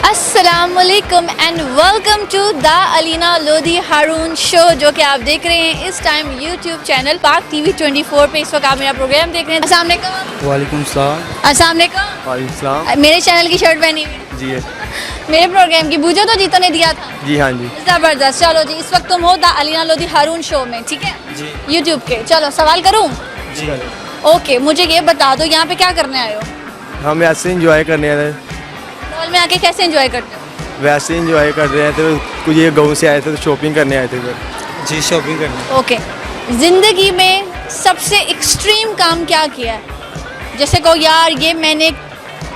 अस्सलामुअलैकुम and welcome to the Alina Lodhi Haroon show, जो कि आप देख रहे हैं इस time YouTube channel Pak TV 24 पे। इस वक्त आप मेरा प्रोग्राम देख रहे हैं। अस्सलाम वालेकुम। वालेकुम सलाम। अस्सलाम वालेकुम। वालेकुम सलाम। मेरे चैनल की शर्ट पहनी हुई जी है। मेरे प्रोग्राम की बूझो तो जीतो ने दिया था। जी हाँ जी। जबरदस्त। चलो जी, इस वक्त तुम हो द अलीना लोधी हारून शो में, ठीक है जी यूट्यूब के। चलो सवाल करूँ? जी। ओके, मुझे ये बता दो यहाँ पे क्या करने आए हो? हम ऐसे इंजॉय करने आए थे। मॉल में आके कैसे एंजॉय करते हो? वैसे इंजॉय कर रहे थे, कुछ ये गाँव से आए थे तो शॉपिंग करने आए थे इधर। जी शॉपिंग करने। ओके, जिंदगी में सबसे एक्सट्रीम काम क्या किया है? जैसे कहो यार ये मैंने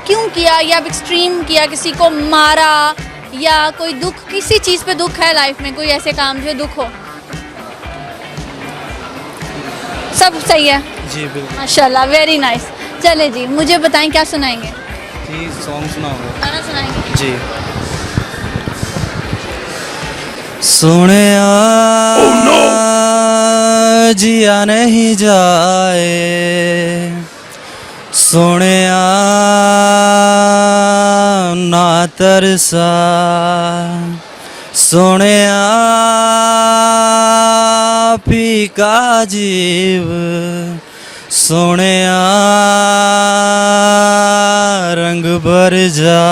क्यों किया, या एक्सट्रीम किया, किसी को मारा, या कोई दुख, किसी चीज़ पे दुख है लाइफ में, कोई ऐसे काम जो दुख हो। सब सही है जी बिल्कुल। माशाल्लाह, वेरी नाइस। चले जी, मुझे बताएं क्या सुनाएंगे? जी सॉन्ग सुनाओगे? गाना सुनाएंगे जी। सोने जिया नहीं जाए, सोने ना तरसा, सोने फीका जीव, सोने रंग भर जा,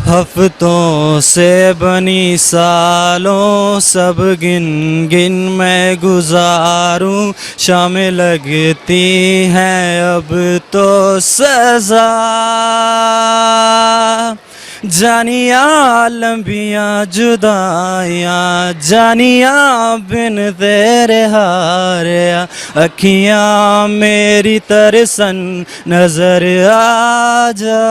हफ्तों से बनी सालों सब गिन गिन मैं गुजारूं, शाम लगती हैं अब तो सजा, जानिया लंबियां जुदाइयां, जानिया बिन तेरे हारिया, अखियां मेरी तरसन नजर आ जा,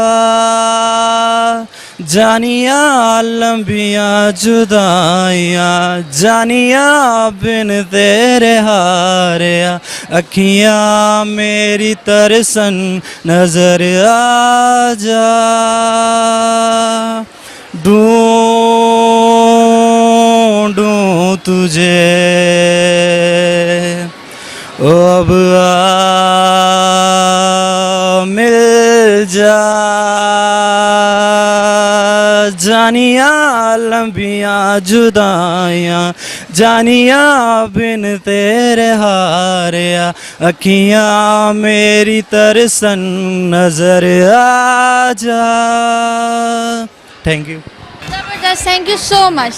जानिया लंबियां जुदाइयां, जानिया बिन तेरे हारिया, अखियां मेरी तरसन नजर आ जा, ढूंढूं तुझे ओ अब आ मिल जा, जानिया लंबियां जुदाइयां, जानिया बिन तेरे हारिया, अखियां मेरी तरसन नजर आ जा। Thank you. जबरदस्त, थैंक यू सो मच।